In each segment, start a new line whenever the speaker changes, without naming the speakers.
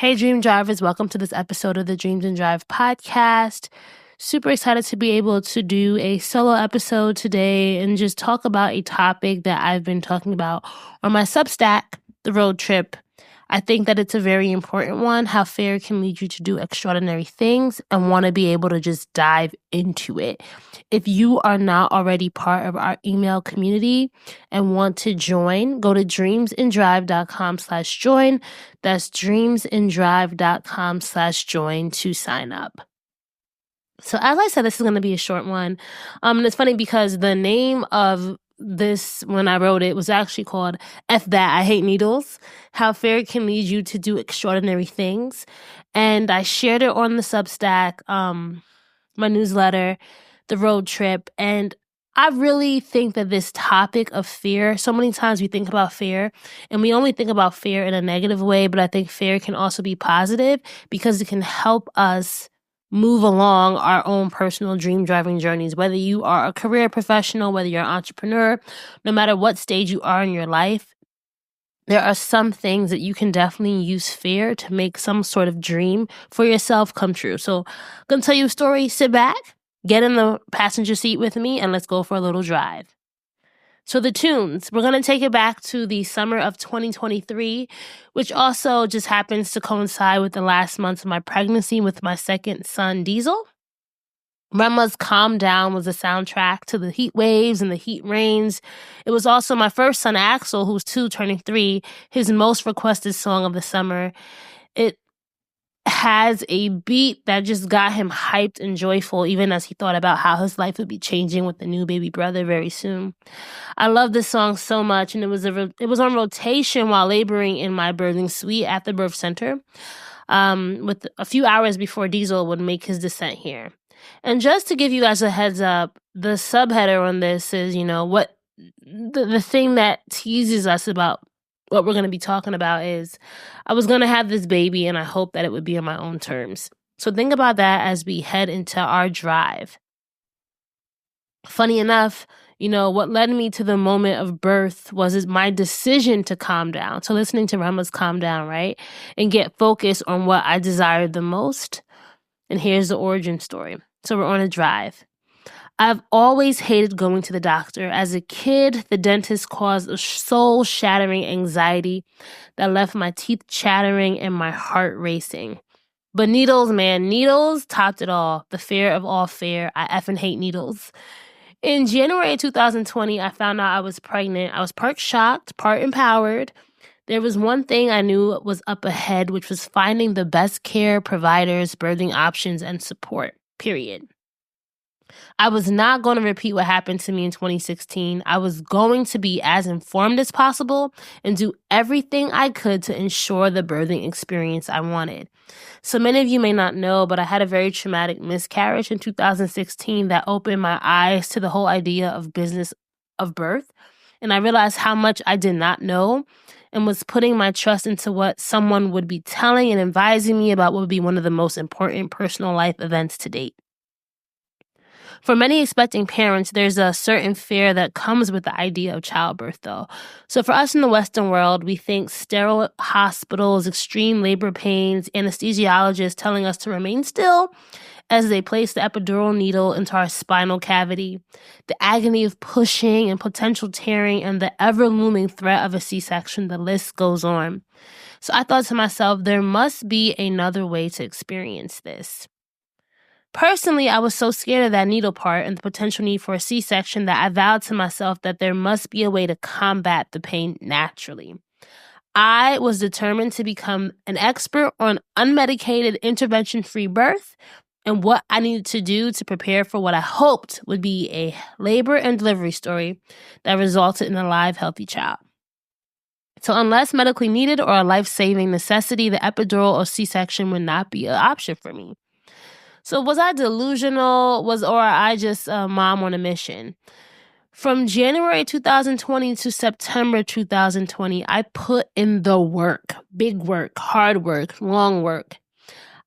Hey, Dream Drivers, welcome to this episode of the Dreams and Drive podcast. Super excited to be able to do a solo episode today and just talk about a topic that I've been talking about on my Substack, The Road Trip. I think that it's a very important one, how fear can lead you to do extraordinary things, and want to be able to just dive into it. If you are not already part of our email community and want to join, go to dreamsanddrive.com/join. That's dreamsanddrive.com/join to sign up. So as I said, this is going to be a short one. And it's funny because the name of this, when I wrote it, was actually called F That, I Hate Needles, How Fear Can Lead You to Do Extraordinary Things. And I shared it on the Substack, my newsletter, The Road Trip. And I really think that this topic of fear, so many times we think about fear and we only think about fear in a negative way, but I think fear can also be positive because it can help us move along our own personal dream driving journeys. Whether you are a career professional, whether you're an entrepreneur, no matter what stage you are in your life, there are some things that you can definitely use fear to make some sort of dream for yourself come true. So I'm going to tell you a story. Sit back, get in the passenger seat with me, and let's go for a little drive. So the tunes, we're going to take it back to the summer of 2023, which also just happens to coincide with the last months of my pregnancy with my second son, Diesel. Rema's Calm Down was the soundtrack to the heat waves and the heat rains. It was also my first son, Axel, who's 2, turning 3, his most requested song of the summer. It has a beat that just got him hyped and joyful, even as he thought about how his life would be changing with the new baby brother very soon. I love this song so much, and it was on rotation while laboring in my birthing suite at the birth center, with a few hours before Diesel would make his descent here. And just to give you guys a heads up, the subheader on this is, what the thing that teases us about what we're going to be talking about is, I was going to have this baby and I hope that it would be on my own terms. So think about that as we head into our drive. Funny enough, what led me to the moment of birth was my decision to calm down. So listening to Rema's Calm Down, right? And get focused on what I desired the most. And here's the origin story. So we're on a drive. I've always hated going to the doctor. As a kid, the dentist caused a soul-shattering anxiety that left my teeth chattering and my heart racing. But needles, man, needles topped it all. The fear of all fear. I effing hate needles. In January 2020, I found out I was pregnant. I was part shocked, part empowered. There was one thing I knew was up ahead, which was finding the best care, providers, birthing options, and support, period. I was not going to repeat what happened to me in 2016. I was going to be as informed as possible and do everything I could to ensure the birthing experience I wanted. So many of you may not know, but I had a very traumatic miscarriage in 2016 that opened my eyes to the whole idea of business of birth. And I realized how much I did not know and was putting my trust into what someone would be telling and advising me about what would be one of the most important personal life events to date. For many expecting parents, there's a certain fear that comes with the idea of childbirth, though. So for us in the Western world, we think sterile hospitals, extreme labor pains, anesthesiologists telling us to remain still as they place the epidural needle into our spinal cavity, the agony of pushing and potential tearing, and the ever-looming threat of a C-section. The list goes on. So I thought to myself, there must be another way to experience this. Personally, I was so scared of that needle part and the potential need for a C-section that I vowed to myself that there must be a way to combat the pain naturally. I was determined to become an expert on unmedicated, intervention-free birth and what I needed to do to prepare for what I hoped would be a labor and delivery story that resulted in a live, healthy child. So unless medically needed or a life-saving necessity, the epidural or C-section would not be an option for me. So was I delusional? Or I just a mom on a mission? From January 2020 to September 2020, I put in the work, big work, hard work, long work.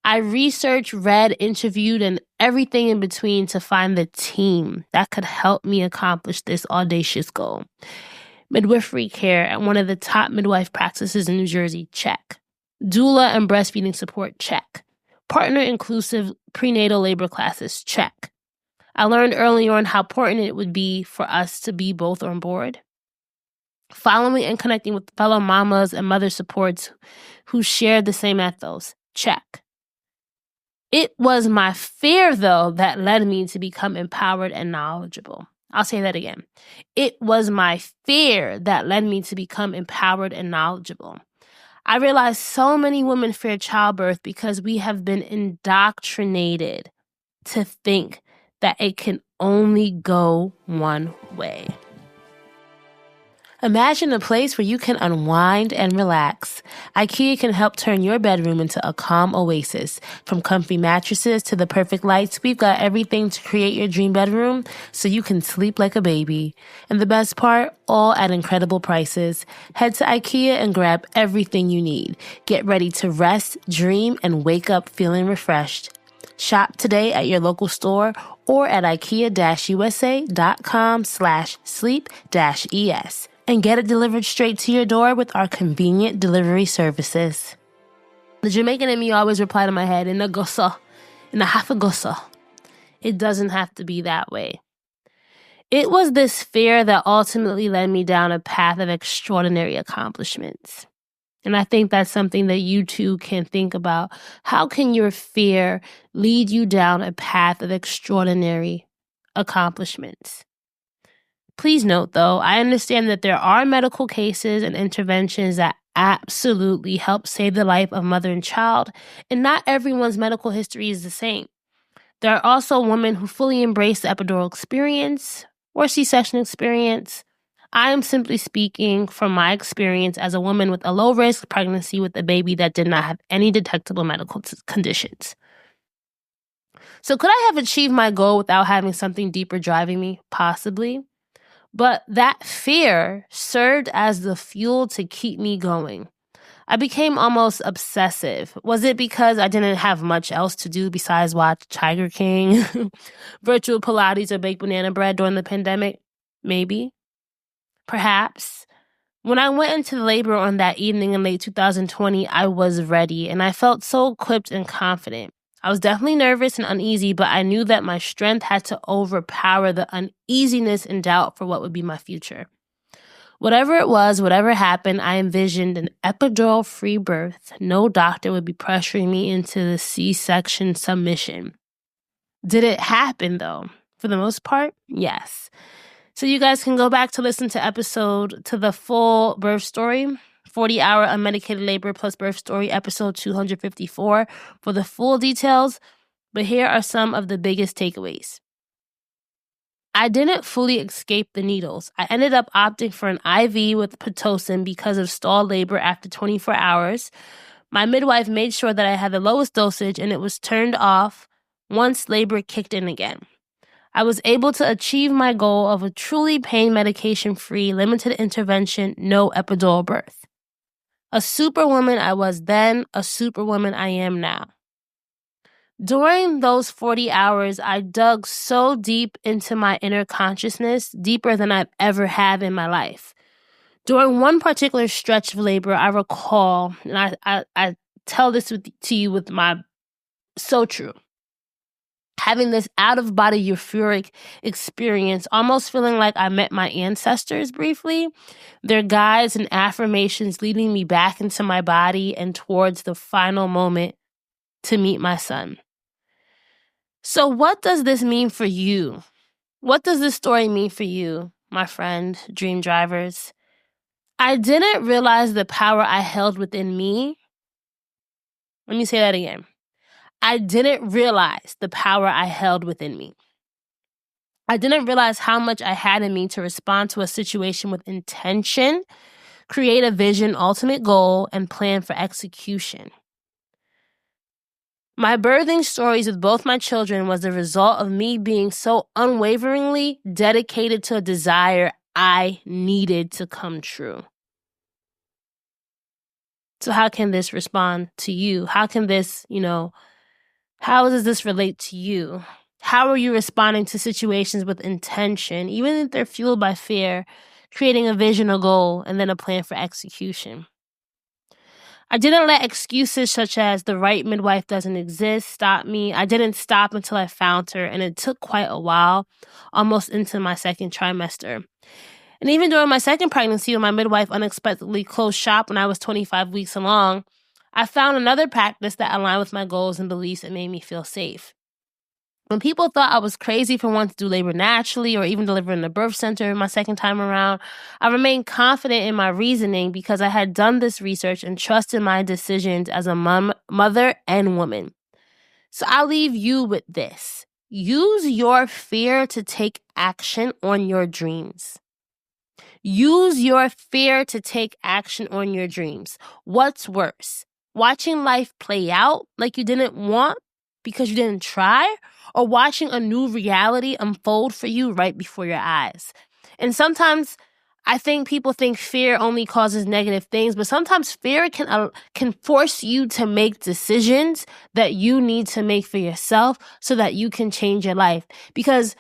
I researched, read, interviewed, and everything in between to find the team that could help me accomplish this audacious goal. Midwifery care at one of the top midwife practices in New Jersey, check. Doula and breastfeeding support, check. Partner-inclusive prenatal labor classes, check. I learned early on how important it would be for us to be both on board. Following and connecting with fellow mamas and mother supports who shared the same ethos, check. It was my fear, though, that led me to become empowered and knowledgeable. I'll say that again. It was my fear that led me to become empowered and knowledgeable. I realized so many women fear childbirth because we have been indoctrinated to think that it can only go one way. Imagine a place where you can unwind and relax. IKEA can help turn your bedroom into a calm oasis. From comfy mattresses to the perfect lights, we've got everything to create your dream bedroom so you can sleep like a baby. And the best part, all at incredible prices. Head to IKEA and grab everything you need. Get ready to rest, dream, and wake up feeling refreshed. Shop today at your local store or at ikea-usa.com/sleep-es. And get it delivered straight to your door with our convenient delivery services. The Jamaican in me always replied in my head, in the gussa, in the half a gussa. It doesn't have to be that way. It was this fear that ultimately led me down a path of extraordinary accomplishments. And I think that's something that you too can think about. How can your fear lead you down a path of extraordinary accomplishments? Please note, though, I understand that there are medical cases and interventions that absolutely help save the life of mother and child, and not everyone's medical history is the same. There are also women who fully embrace the epidural experience or C-section experience. I am simply speaking from my experience as a woman with a low-risk pregnancy with a baby that did not have any detectable medical conditions. So could I have achieved my goal without having something deeper driving me? Possibly. But that fear served as the fuel to keep me going. I became almost obsessive. Was it because I didn't have much else to do besides watch Tiger King, virtual Pilates, or bake banana bread during the pandemic? Maybe. Perhaps. When I went into labor on that evening in late 2020, I was ready, and I felt so equipped and confident. I was definitely nervous and uneasy, but I knew that my strength had to overpower the uneasiness and doubt for what would be my future. Whatever it was, whatever happened, I envisioned an epidural-free birth. No doctor would be pressuring me into the C-section submission. Did it happen, though? For the most part, yes. So you guys can go back to listen to the full birth story, 40-hour unmedicated labor plus birth story, episode 254 for the full details. But here are some of the biggest takeaways. I didn't fully escape the needles. I ended up opting for an IV with Pitocin because of stalled labor after 24 hours. My midwife made sure that I had the lowest dosage and it was turned off once labor kicked in again. I was able to achieve my goal of a truly pain medication-free, limited intervention, no epidural birth. A superwoman I was then, a superwoman I am now. During those 40 hours, I dug so deep into my inner consciousness, deeper than I've ever had in my life. During one particular stretch of labor, I recall, and I tell this to you with my so true, having this out-of-body euphoric experience, almost feeling like I met my ancestors briefly, their guides and affirmations leading me back into my body and towards the final moment to meet my son. So what does this mean for you? What does this story mean for you, my friend, dream drivers? I didn't realize the power I held within me. Let me say that again. I didn't realize the power I held within me. I didn't realize how much I had in me to respond to a situation with intention, create a vision, ultimate goal, and plan for execution. My birthing stories with both my children was the result of me being so unwaveringly dedicated to a desire I needed to come true. So how can this respond to you? How can this, how does this relate to you? How are you responding to situations with intention, even if they're fueled by fear, creating a vision, a goal, and then a plan for execution? I didn't let excuses such as the right midwife doesn't exist stop me. I didn't stop until I found her, and it took quite a while, almost into my second trimester. And even during my second pregnancy, when my midwife unexpectedly closed shop when I was 25 weeks along, I found another practice that aligned with my goals and beliefs and made me feel safe. When people thought I was crazy for wanting to do labor naturally or even deliver in the birth center my second time around, I remained confident in my reasoning because I had done this research and trusted my decisions as a mother and woman. So I'll leave you with this. Use your fear to take action on your dreams. Use your fear to take action on your dreams. What's worse? Watching life play out like you didn't want because you didn't try, or watching a new reality unfold for you right before your eyes? And sometimes I think people think fear only causes negative things, but sometimes fear can force you to make decisions that you need to make for yourself so that you can change your life. Because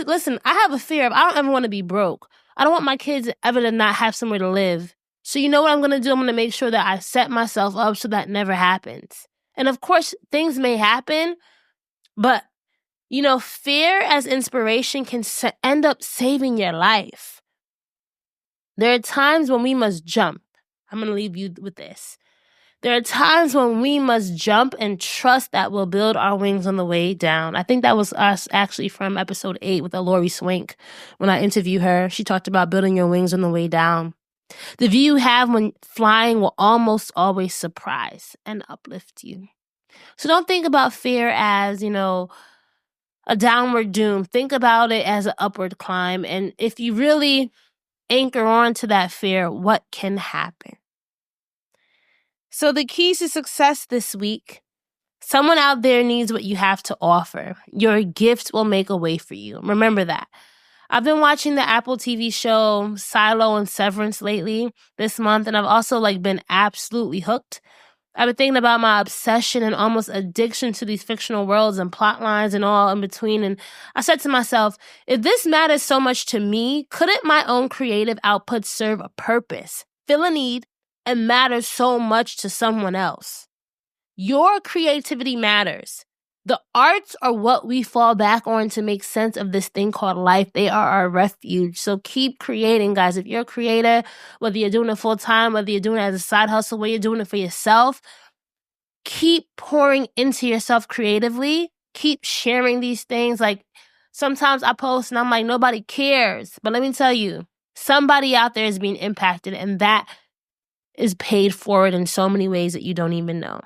listen, I have a fear of I don't ever want to be broke. I don't want my kids ever to not have somewhere to live. So you know what I'm going to do? I'm going to make sure that I set myself up so that never happens. And of course, things may happen, but, fear as inspiration can end up saving your life. There are times when we must jump. I'm going to leave you with this. There are times when we must jump and trust that we'll build our wings on the way down. I think that was us actually from episode 8 with Lori Swink. When I interviewed her, she talked about building your wings on the way down. The view you have when flying will almost always surprise and uplift you. So don't think about fear as, a downward doom. Think about it as an upward climb. And if you really anchor on to that fear, what can happen? So the keys to success this week: someone out there needs what you have to offer. Your gift will make a way for you. Remember that. I've been watching the Apple TV show Silo and Severance lately this month, and I've also been absolutely hooked. I've been thinking about my obsession and almost addiction to these fictional worlds and plot lines and all in between. And I said to myself, if this matters so much to me, couldn't my own creative output serve a purpose, fill a need, and matter so much to someone else? Your creativity matters. The arts are what we fall back on to make sense of this thing called life. They are our refuge. So keep creating, guys. If you're a creator, whether you're doing it full time, whether you're doing it as a side hustle, whether you're doing it for yourself, keep pouring into yourself creatively. Keep sharing these things. Sometimes I post and I'm like, nobody cares. But let me tell you, somebody out there is being impacted, and that is paid forward in so many ways that you don't even know.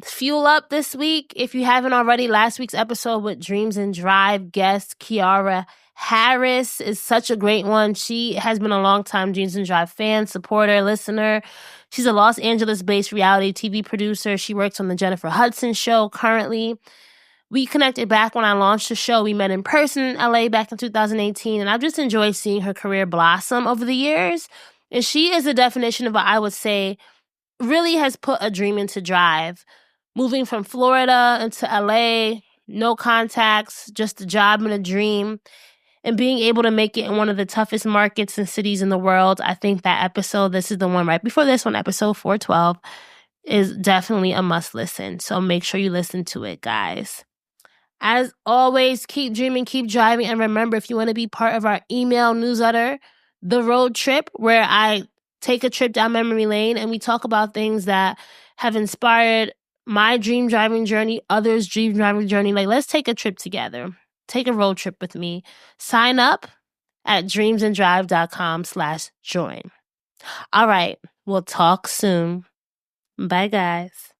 Fuel up this week. If you haven't already, last week's episode with Dreams and Drive guest Kiara Harris is such a great one. She has been a longtime Dreams and Drive fan, supporter, listener. She's a Los Angeles-based reality TV producer. She works on the Jennifer Hudson show currently. We connected back when I launched the show. We met in person in LA back in 2018, and I've just enjoyed seeing her career blossom over the years. And she is the definition of what I would say really has put a dream into drive. Moving from Florida into LA, no contacts, just a job and a dream, and being able to make it in one of the toughest markets and cities in the world. I think that episode, this is the one right before this one, episode 412, is definitely a must listen. So make sure you listen to it, guys. As always, keep dreaming, keep driving. And remember, if you want to be part of our email newsletter, The Road Trip, where I take a trip down memory lane and we talk about things that have inspired my dream driving journey, others' dream driving journey. Let's take a trip together. Take a road trip with me. Sign up at dreamsanddrive.com/join. All right. We'll talk soon. Bye, guys.